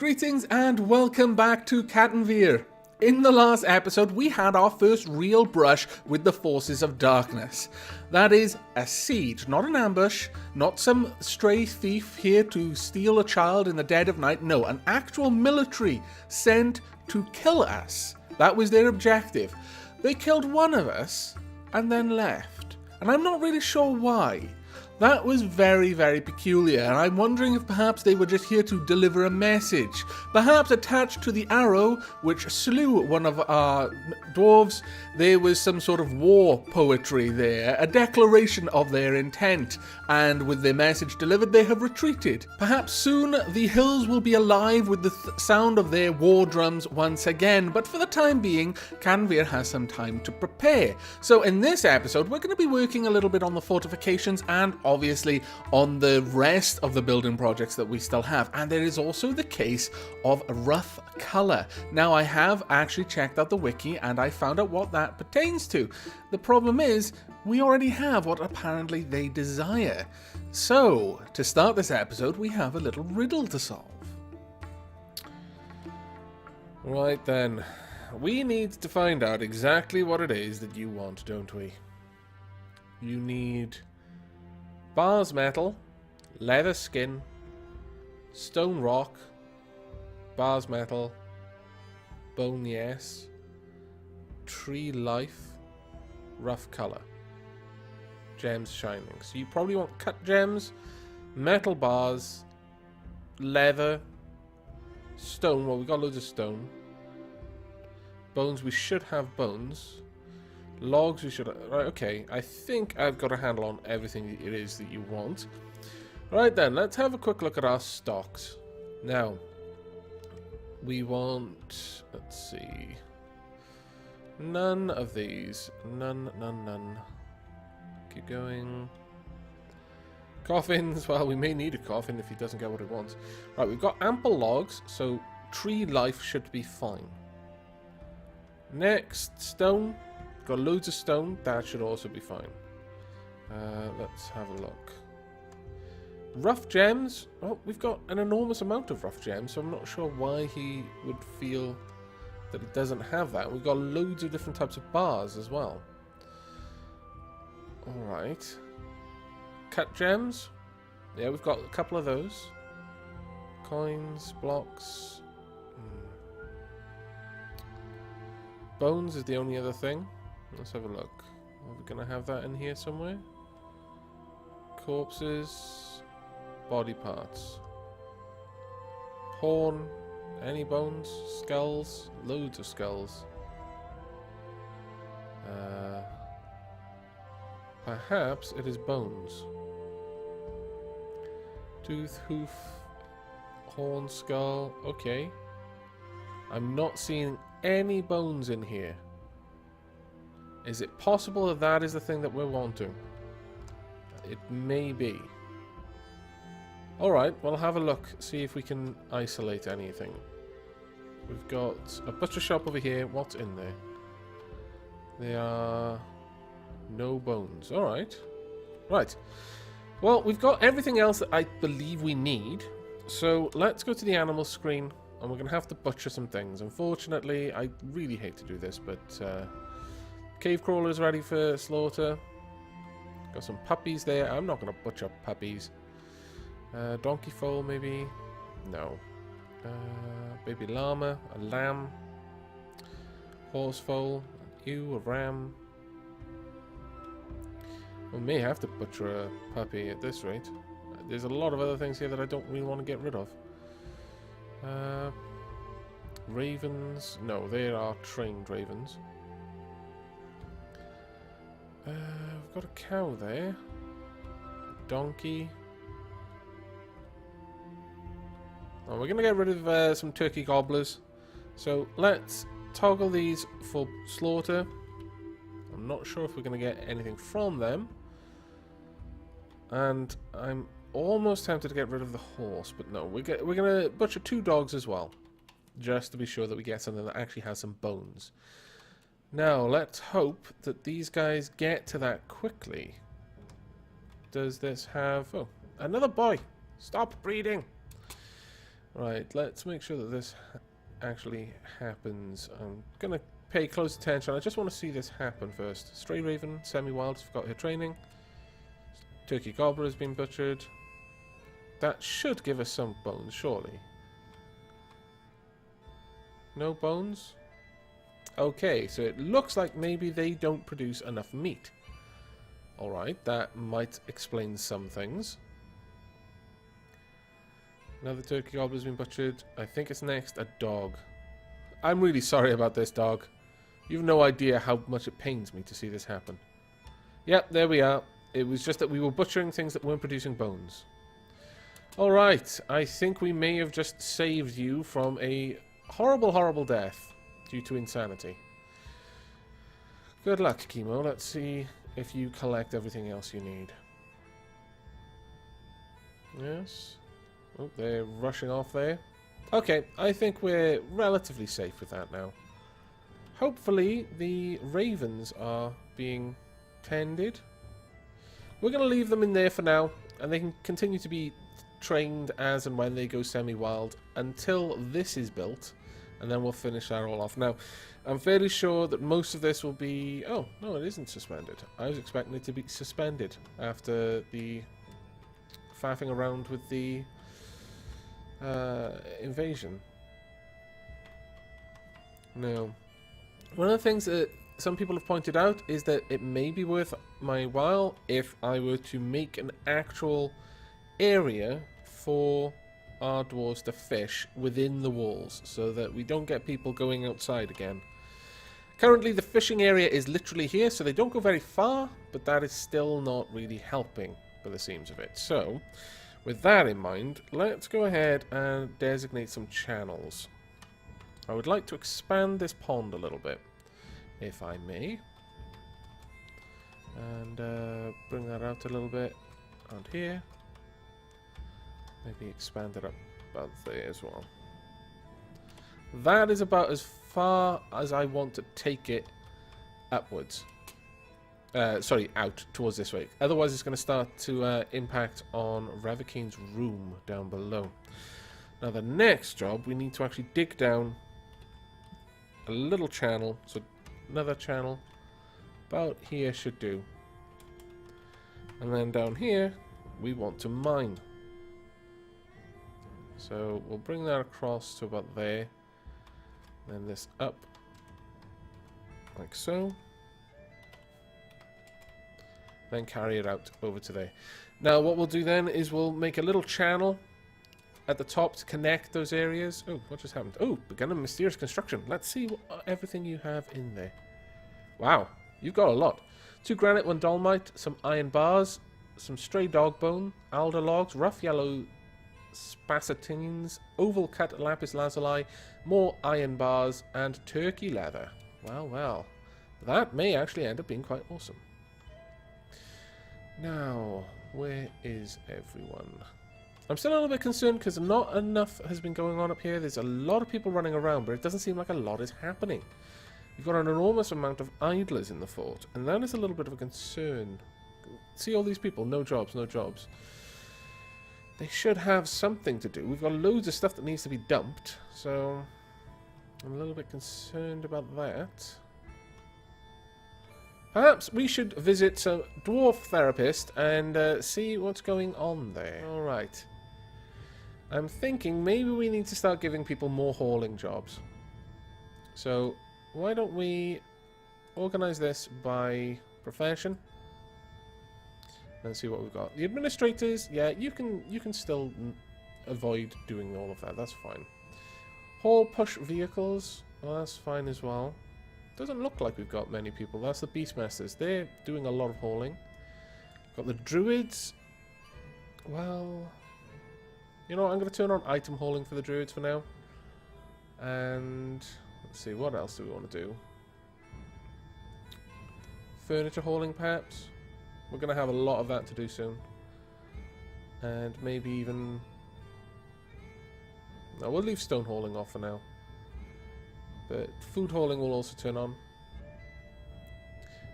Greetings and welcome back to Cattenvîr. In the last episode, we had our first real brush with the forces of darkness. That is, a siege, not an ambush, not some stray thief here to steal a child in the dead of night. No, an actual military sent to kill us. That was their objective. They killed one of us and then left. And I'm not really sure why. That was very, very peculiar, and I'm wondering if perhaps they were just here to deliver a message. Perhaps attached to the arrow which slew one of our dwarves, there was some sort of war poetry there, a declaration of their intent, and with their message delivered they have retreated. Perhaps soon the hills will be alive with the sound of their war drums once again, but for the time being, Cattenvîr has some time to prepare. So in this episode, we're going to be working a little bit on the fortifications and obviously on the rest of the building projects that we still have. And there is also the case of rough color. Now, I have actually checked out the wiki and I found out what that pertains to. The problem is, we already have what apparently they desire. So, to start this episode, we have a little riddle to solve. Right then, we need to find out exactly what it is that you want, don't we? You need bars metal, leather skin, stone rock, bars metal, bone yes, tree life, rough color, gems shining. So you probably want cut gems, metal bars, leather, stone. Well, we got loads of stone. Bones, we should have bones. Logs, we should... Right, okay. I think I've got a handle on everything it is that you want. Right then, let's have a quick look at our stocks. Now, we want... Let's see. None of these. None. Keep going. Coffins. Well, we may need a coffin if he doesn't get what he wants. Right, we've got ample logs, so tree life should be fine. Next, stone. Got loads of stone, that should also be fine. Let's have a look. Rough gems. Oh, we've got an enormous amount of rough gems, so I'm not sure why he would feel that he doesn't have that. We've got loads of different types of bars as well. Alright. Cut gems. Yeah, we've got a couple of those. Coins, blocks. Bones is the only other thing. Let's have a look. Are we going to have that in here somewhere? Corpses. Body parts. Horn. Any bones? Skulls. Loads of skulls. Perhaps it is bones. Tooth, hoof, horn, skull. Okay. I'm not seeing any bones in here. Is it possible that that is the thing that we're wanting? It may be. Alright, we'll have a look, see if we can isolate anything. We've got a butcher shop over here. What's in there? There are no bones. Alright. Right. Well, we've got everything else that I believe we need. So let's go to the animal screen and we're going to have to butcher some things. Unfortunately, I really hate to do this, but... cave crawlers ready for slaughter. Got some puppies there. I'm not going to butcher puppies. Donkey foal, maybe? No. Baby llama, a lamb. Horse foal, ewe, a ram. We may have to butcher a puppy at this rate. There's a lot of other things here that I don't really want to get rid of. Ravens. No, they are trained ravens. We've got a cow there. Donkey. Oh, we're going to get rid of some turkey gobblers. So let's toggle these for slaughter. I'm not sure if we're going to get anything from them. And I'm almost tempted to get rid of the horse, but no. We're going to butcher 2 dogs as well. Just to be sure that we get something that actually has some bones. Now, let's hope that these guys get to that quickly. Does this have... Oh, another boy. Stop breeding. Right, let's make sure that this actually happens. I'm going to pay close attention. I just want to see this happen first. Stray Raven, Semi-Wild, forgot her training. Turkey Gobbler has been butchered. That should give us some bones, surely. No bones? Okay, so it looks like maybe they don't produce enough meat. Alright, that might explain some things. Another turkey gobbler has been butchered. I think it's next a dog. I'm really sorry about this, dog. You've no idea how much it pains me to see this happen. Yep, there we are. It was just that we were butchering things that weren't producing bones. Alright, I think we may have just saved you from a horrible, horrible death due to insanity. Good luck, Chemo. Let's see if you collect everything else you need. Yes. Oh, they're rushing off there. Okay, I think we're relatively safe with that now. Hopefully the ravens are being tended. We're going to leave them in there for now, and they can continue to be trained as and when they go semi-wild until this is built, and then we'll finish that all off. Now, I'm fairly sure that most of this will be... Oh, no, it isn't suspended. I was expecting it to be suspended after the faffing around with the invasion. No. One of the things that some people have pointed out is that it may be worth my while if I were to make an actual area for our dwarves to fish within the walls, so that we don't get people going outside again. Currently the fishing area is literally here, so they don't go very far, but that is still not really helping by the seams of it. So, with that in mind, let's go ahead and designate some channels. I would like to expand this pond a little bit, if I may. And bring that out a little bit around here. Maybe expand it up about there as well. That is about as far as I want to take it upwards. Sorry, out towards this way. Otherwise it's going to start to impact on Revocane's room down below. Now the next job, we need to actually dig down a little channel. So another channel about here should do. And then down here, we want to mine. So we'll bring that across to about there. Then this up, like so. Then carry it out over to there. Now what we'll do then is we'll make a little channel at the top to connect those areas. Oh, what just happened? Oh, begun a mysterious construction. Let's see what, everything you have in there. Wow, you've got a lot. 2 granite, 1 dolomite, some iron bars, some stray dog bone, alder logs, rough yellow spacetines, oval cut lapis lazuli, more iron bars, and turkey leather. Well, well. That may actually end up being quite awesome. Now, where is everyone? I'm still a little bit concerned because not enough has been going on up here. There's a lot of people running around, but it doesn't seem like a lot is happening. You've got an enormous amount of idlers in the fort, and that is a little bit of a concern. See all these people? No jobs, no jobs. They should have something to do. We've got loads of stuff that needs to be dumped, so I'm a little bit concerned about that. Perhaps we should visit some dwarf therapist and see what's going on there. Alright. I'm thinking maybe we need to start giving people more hauling jobs. So why don't we organize this by profession? And see what we've got. The administrators, yeah, you can still avoid doing all of that. That's fine. Haul push vehicles, well, that's fine as well. Doesn't look like we've got many people. That's the Beastmasters. They're doing a lot of hauling. Got the Druids. Well, you know what? I'm going to turn on item hauling for the Druids for now. And let's see, what else do we want to do? Furniture hauling, perhaps? We're going to have a lot of that to do soon. And maybe even... No, we'll leave stone hauling off for now. But food hauling will also turn on.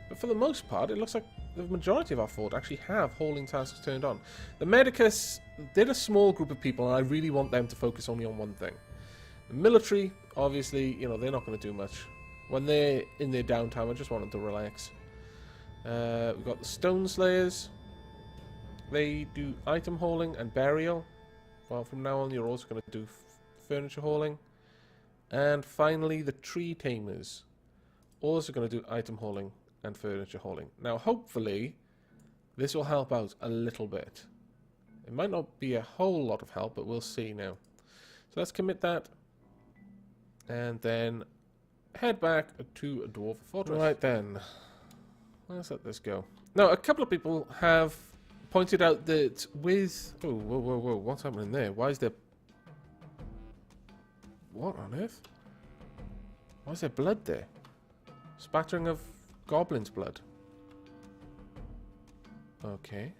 But for the most part, it looks like the majority of our fort actually have hauling tasks turned on. The Medicus they're a small group of people, and I really want them to focus only on one thing. The military, obviously, you know, they're not going to do much. When they're in their downtime, I just want them to relax. We've got the Stone Slayers. They do item hauling and burial. Well, from now on, you're also going to do furniture hauling. And finally, the Tree Tamers. Also going to do item hauling and furniture hauling. Now, hopefully, this will help out a little bit. It might not be a whole lot of help, but we'll see now. So let's commit that. And then head back to a Dwarf Fortress. Right then. Let's let this go. Now, a couple of people have pointed out that with... Oh, whoa, whoa, whoa. What's happening there? Why is there... What on earth? Why is there blood there? Spattering of goblins' blood. Okay.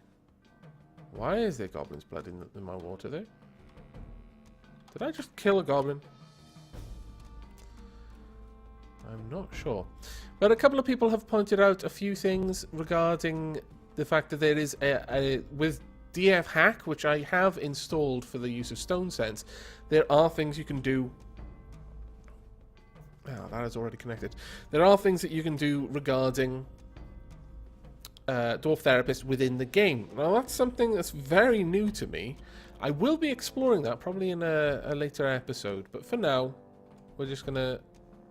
Why is there goblins' blood in my water there? Did I just kill a goblin? I'm not sure. But a couple of people have pointed out a few things regarding the fact that there is with DF Hack, which I have installed for the use of Stone Sense, there are things you can do. Oh, that is already connected. There are things that you can do regarding Dwarf Therapist within the game. Now, that's something that's very new to me. I will be exploring that probably in a later episode, but for now, we're just going to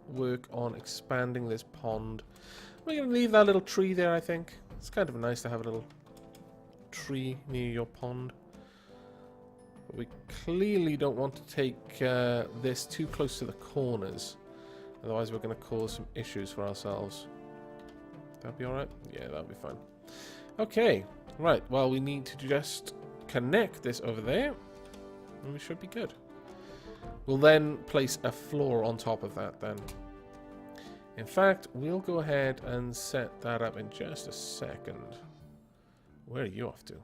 work on expanding this pond. We're going to leave that little tree there, I think. It's kind of nice to have a little tree near your pond. But we clearly don't want to take this too close to the corners. Otherwise, we're going to cause some issues for ourselves. That'll be alright? Yeah, that'll be fine. Okay, right. Well, we need to just connect this over there, and we should be good. We'll then place a floor on top of that then. In fact, we'll go ahead and set that up in just a second. Where are you off to?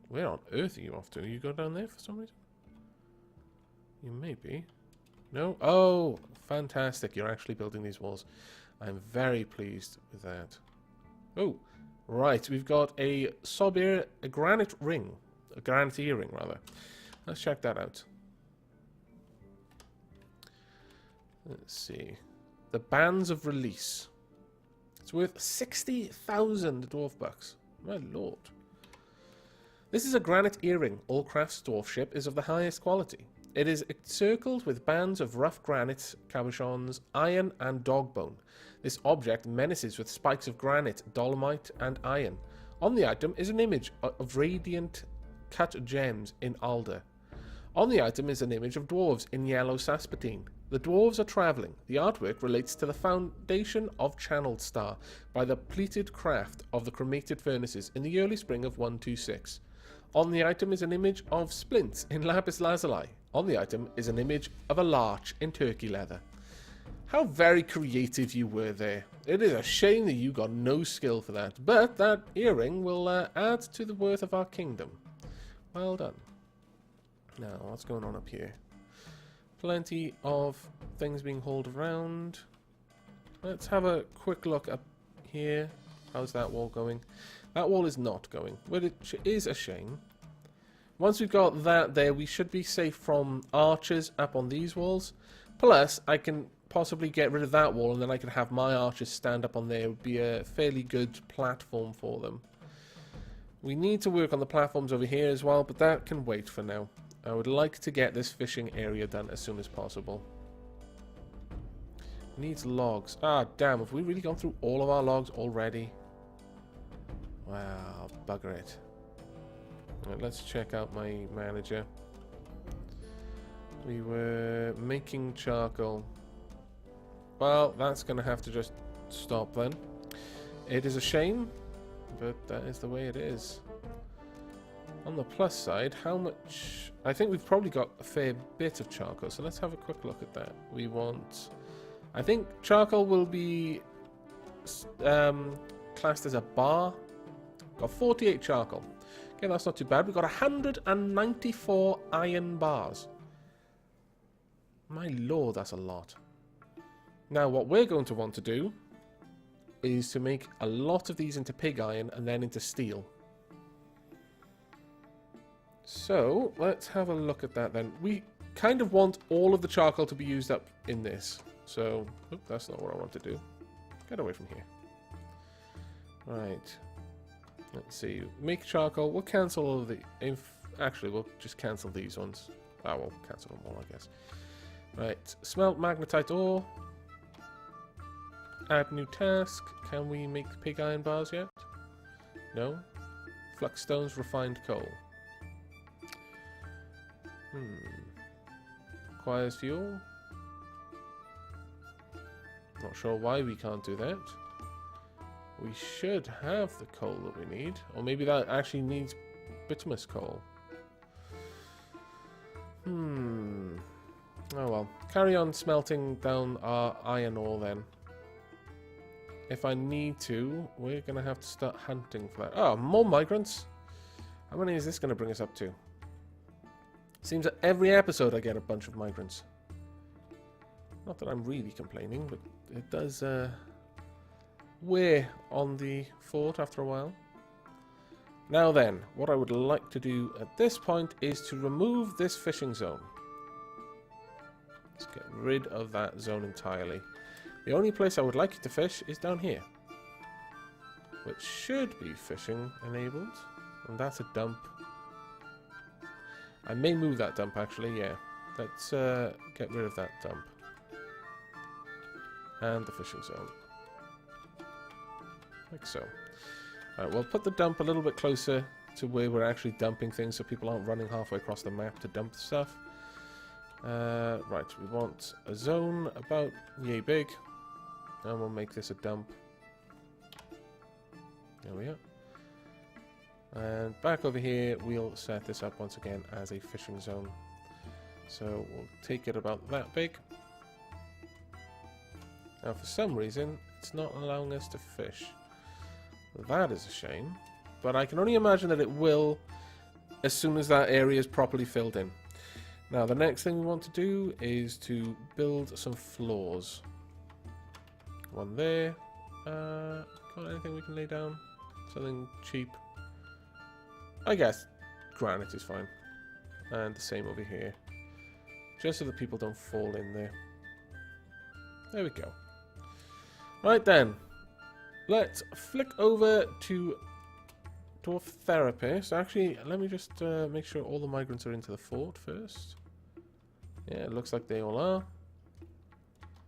Where on earth are you off to? You go down there for some reason? You may be. No? Oh, fantastic. You're actually building these walls. I'm very pleased with that. Oh, right. We've got a granite ring. A granite earring, rather. Let's check that out. Let's see. The Bands of Release. It's worth 60,000 dwarf bucks. My lord. This is a granite earring. All crafts dwarfship is of the highest quality. It is encircled with bands of rough granite, cabochons, iron, and dogbone. This object menaces with spikes of granite, dolomite, and iron. On the item is an image of radiant cut gems in alder. On the item is an image of dwarves in yellow saspatine. The dwarves are travelling. The artwork relates to the foundation of Channeled Star by the pleated craft of the cremated furnaces in the early spring of 126. On the item is an image of splints in lapis lazuli. On the item is an image of a larch in turkey leather. How very creative you were there. It is a shame that you got no skill for that, but that earring will add to the worth of our kingdom. Well done. Now, what's going on up here? Plenty of things being hauled around. Let's have a quick look up here. How's that wall going? That wall is not going, which is a shame. Once we've got that there, we should be safe from archers up on these walls. Plus, I can possibly get rid of that wall, and then I can have my archers stand up on there. It would be a fairly good platform for them. We need to work on the platforms over here as well, but that can wait for now. I would like to get this fishing area done as soon as possible. Needs logs. Ah, damn, have we really gone through all of our logs already? Wow, bugger it. Right, let's check out my manager. We were making charcoal. Well, that's going to have to just stop then. It is a shame, but that is the way it is. On the plus side, how much... I think we've probably got a fair bit of charcoal, so let's have a quick look at that. We want... I think charcoal will be classed as a bar. Got 48 charcoal. Okay, that's not too bad. We've got 194 iron bars. My lord, that's a lot. Now, what we're going to want to do is to make a lot of these into pig iron and then into steel. So, let's have a look at that then. We kind of want all of the charcoal to be used up in this. So, that's not what I want to do. Get away from here. Right. Let's see. Make charcoal. We'll cancel all of the... Actually, we'll just cancel these ones. Ah, we'll cancel them all, I guess. Right. Smelt magnetite ore. Add new task. Can we make pig iron bars yet? No. Flux stones, refined coal. Requires fuel. Not sure why we can't do that. We should have the coal that we need. Or maybe that actually needs bituminous coal. Oh well. Carry on smelting down our iron ore then. If I need to, we're going to have to start hunting for that. Oh, more migrants? How many is this going to bring us up to? Seems that every episode I get a bunch of migrants. Not that I'm really complaining, but it does wear on the fort after a while. Now then, what I would like to do at this point is to remove this fishing zone. Let's get rid of that zone entirely. The only place I would like you to fish is down here, which should be fishing enabled, and that's a dump. I may move that dump actually, yeah. Let's get rid of that dump. And the fishing zone. Like so. Alright, we'll put the dump a little bit closer to where we're actually dumping things so people aren't running halfway across the map to dump stuff. Right, we want a zone about yay big. And we'll make this a dump. There we are. And back over here, we'll set this up once again as a fishing zone. So we'll take it about that big. Now for some reason, it's not allowing us to fish. That is a shame. But I can only imagine that it will as soon as that area is properly filled in. Now the next thing we want to do is to build some floors. One there. Got anything we can lay down? Something cheap. I guess granite is fine. And the same over here. Just so that people don't fall in there. There we go. Right then. Let's flick over to Dwarf Therapist. Actually, let me just make sure all the migrants are into the fort first. Yeah, it looks like they all are.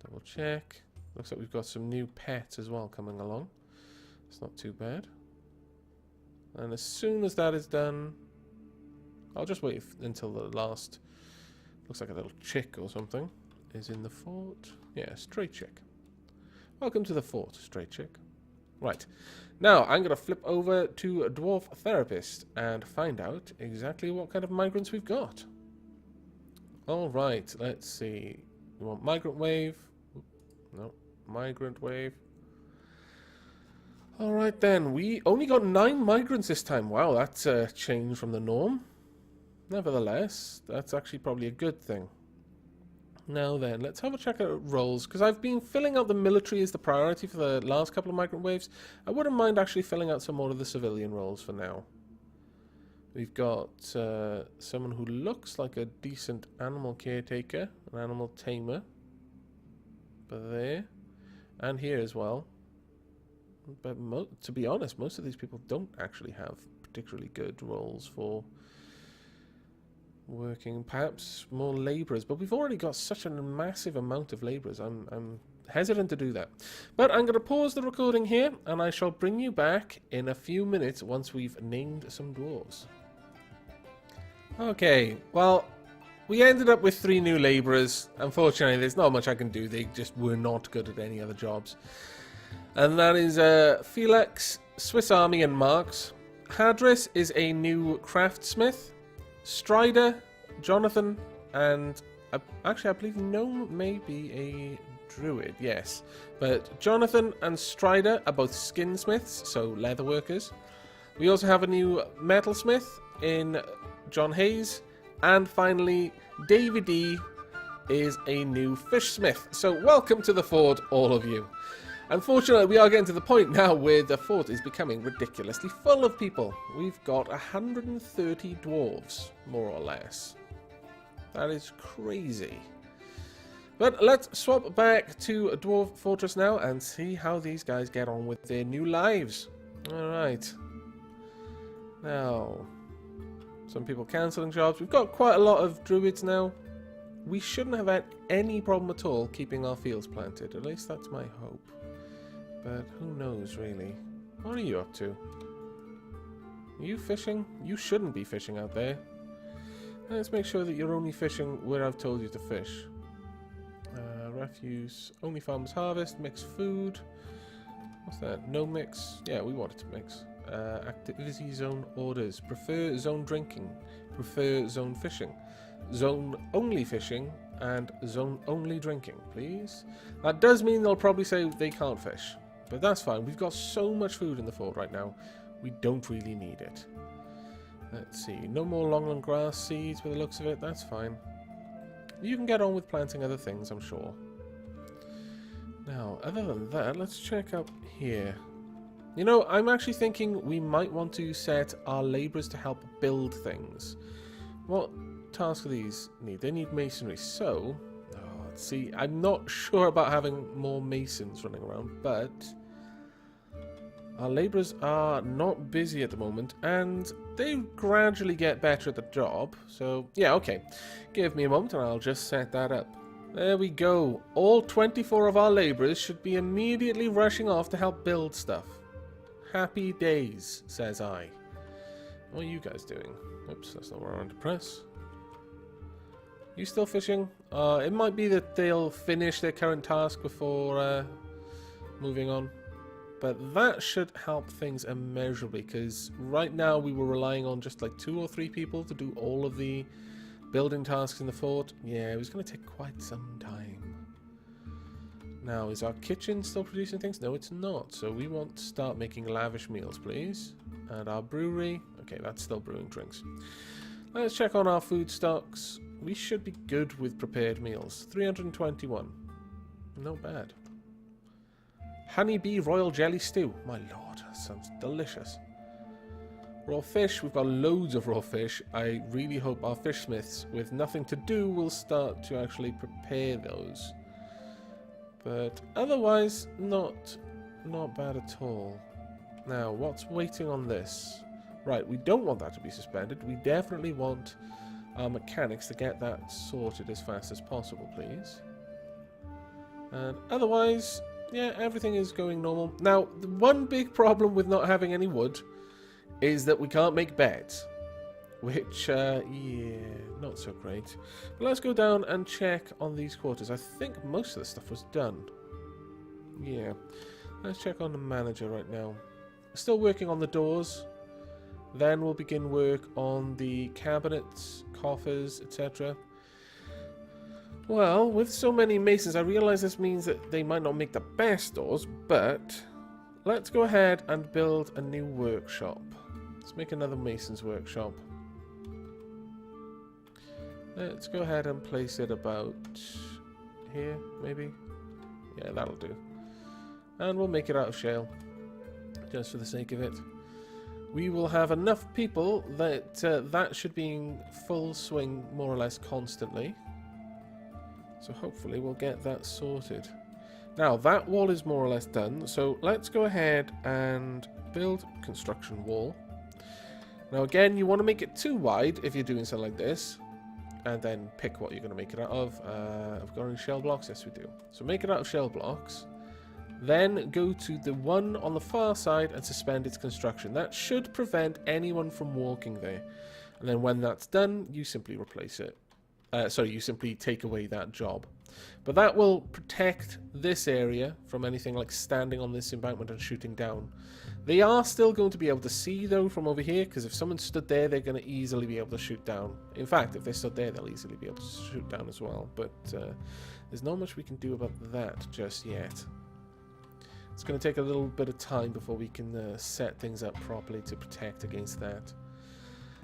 Double check. Looks like we've got some new pets as well coming along. It's not too bad. And as soon as that is done, I'll just wait until the last, looks like a little chick or something, is in the fort. Yeah, stray chick. Welcome to the fort, stray chick. Right, now I'm going to flip over to a Dwarf Therapist and find out exactly what kind of migrants we've got. Alright, let's see. We want migrant wave. No, migrant wave. Alright then, we only got 9 migrants this time. Wow, that's a change from the norm. Nevertheless, that's actually probably a good thing. Now then, let's have a check at roles, because I've been filling out the military as the priority for the last couple of migrant waves. I wouldn't mind actually filling out some more of the civilian roles for now. We've got someone who looks like a decent animal caretaker, an animal tamer. But there. And here as well. But to be honest, most of these people don't actually have particularly good roles for working. Perhaps more labourers. But we've already got such a massive amount of labourers. I'm hesitant to do that. But I'm going to pause the recording here, and I shall bring you back in a few minutes once we've named some dwarves. Okay, well, we ended up with 3 new labourers. Unfortunately, there's not much I can do. They just were not good at any other jobs. And that is Felix, Swiss Army, and Marx. Hadris is a new craftsmith. Strider, Jonathan, and actually I believe Gnome may be a druid, yes. But Jonathan and Strider are both skinsmiths, so leather workers. We also have a new metalsmith in John Hayes. And finally, David D is a new fish smith. So welcome to the fort, all of you. Unfortunately, we are getting to the point now where the fort is becoming ridiculously full of people. We've got 130 dwarves, more or less. That is crazy. But let's swap back to a dwarf fortress now and see how these guys get on with their new lives. Alright. Now, some people cancelling jobs. We've got quite a lot of druids now. We shouldn't have had any problem at all keeping our fields planted. At least that's my hope. But who knows, really. What are you up to? Are you fishing? You shouldn't be fishing out there. Let's make sure that you're only fishing where I've told you to fish. Refuse, only farmers harvest, mix food. What's that? No mix. Yeah, we want it to mix. Activity zone orders. Prefer zone drinking. Prefer zone fishing. Zone only fishing and zone only drinking, please. That does mean they'll probably say they can't fish. But that's fine. We've got so much food in the fort right now. We don't really need it. Let's see. No more longland grass seeds by the looks of it. That's fine. You can get on with planting other things, I'm sure. Now, other than that, let's check up here. You know, I'm actually thinking we might want to set our labourers to help build things. What task do these need? They need masonry. So, let's see. I'm not sure about having more masons running around, but our labourers are not busy at the moment, and they gradually get better at the job. So, yeah, okay. Give me a moment and I'll just set that up. There we go. All 24 of our labourers should be immediately rushing off to help build stuff. Happy days, says I. What are you guys doing? Oops, that's not where I want to press. You still fishing? It might be that they'll finish their current task before moving on. But that should help things immeasurably, because right now we were relying on just like 2 or 3 people to do all of the building tasks in the fort. Yeah, it was going to take quite some time. Now, is our kitchen still producing things? No, it's not. So we want to start making lavish meals, please. And our brewery. Okay, that's still brewing drinks. Let's check on our food stocks. We should be good with prepared meals. 321. Not bad. Honeybee royal jelly stew. My lord, that sounds delicious. Raw fish. We've got loads of raw fish. I really hope our fish smiths with nothing to do will start to actually prepare those. But otherwise, not bad at all. Now, what's waiting on this? Right, we don't want that to be suspended. We definitely want our mechanics to get that sorted as fast as possible, please. And otherwise, yeah, everything is going normal. Now, the one big problem with not having any wood is that we can't make beds. Which, yeah, not so great. But let's go down and check on these quarters. I think most of the stuff was done. Yeah. Let's check on the manager right now. Still working on the doors. Then we'll begin work on the cabinets, coffers, etc. Well, with so many masons, I realize this means that they might not make the best doors, but let's go ahead and build a new workshop. Let's make another mason's workshop. Let's go ahead and place it about here, maybe. Yeah, that'll do. And we'll make it out of shale, just for the sake of it. We will have enough people that that should be in full swing more or less constantly. So hopefully we'll get that sorted. Now, that wall is more or less done, so let's go ahead and build construction wall. Now again, you want to make it too wide if you're doing something like this, and then pick what you're going to make it out of. I've got any shell blocks? Yes, we do. So make it out of shell blocks. Then go to the one on the far side and suspend its construction. That should prevent anyone from walking there. And then when that's done, you simply replace it. You simply take away that job. But that will protect this area from anything like standing on this embankment and shooting down. They are still going to be able to see, though, from over here, because if someone stood there, they're going to easily be able to shoot down. In fact, if they stood there, they'll easily be able to shoot down as well. But there's not much we can do about that just yet. It's going to take a little bit of time before we can set things up properly to protect against that.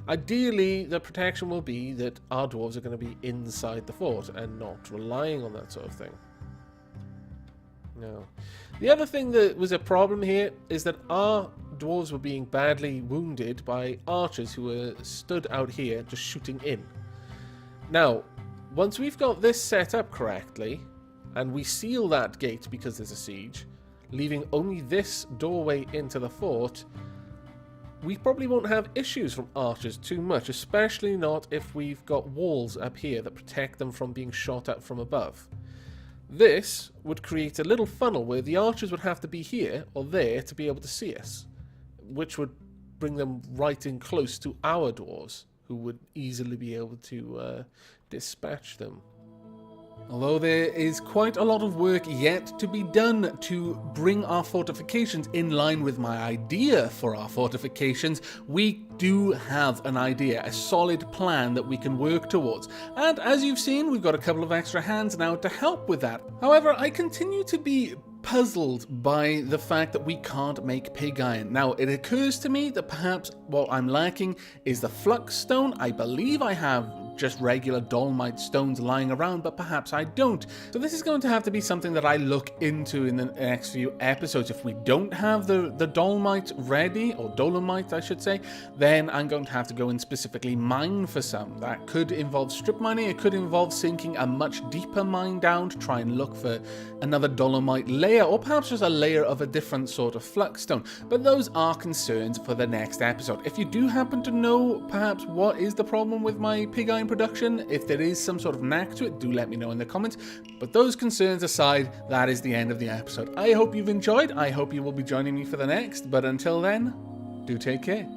Ideally, the protection will be that our dwarves are going to be inside the fort and not relying on that sort of thing. No. The other thing that was a problem here is that our dwarves were being badly wounded by archers who were stood out here just shooting in. Now, once we've got this set up correctly, and we seal that gate because there's a siege, leaving only this doorway into the fort, we probably won't have issues from archers too much, especially not if we've got walls up here that protect them from being shot at from above. This would create a little funnel where the archers would have to be here or there to be able to see us, which would bring them right in close to our dwarves, who would easily be able to dispatch them. Although there is quite a lot of work yet to be done to bring our fortifications in line with my idea for our fortifications, we do have an idea, a solid plan that we can work towards. And as you've seen, we've got a couple of extra hands now to help with that. However, I continue to be puzzled by the fact that we can't make pig iron. Now, it occurs to me that perhaps what I'm lacking is the flux stone. I believe I have just regular dolomite stones lying around, but perhaps I don't. So this is going to have to be something that I look into in the next few episodes. If we don't have the dolomite ready, or dolomite I should say, then I'm going to have to go and specifically mine for some. That could involve strip mining, it could involve sinking a much deeper mine down to try and look for another dolomite layer, or perhaps just a layer of a different sort of flux stone. But those are concerns for the next episode. If you do happen to know perhaps what is the problem with my pig iron production, if there is some sort of knack to it, do let me know in the comments. But those concerns aside, that is the end of the episode. I hope you've enjoyed. I hope you will be joining me for the next. But until then, do take care.